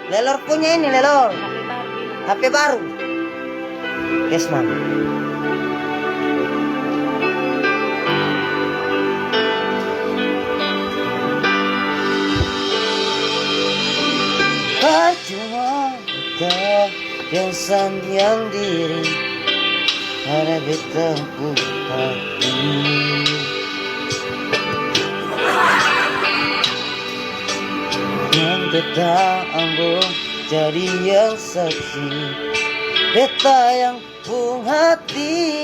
Lelor punya ini, lelor. HP baru. Yes, Mam. Percuma kita yang sandiang diri, ada bertemu hati. Yang beta ambo jadi yang saksi, beta yang pung hati.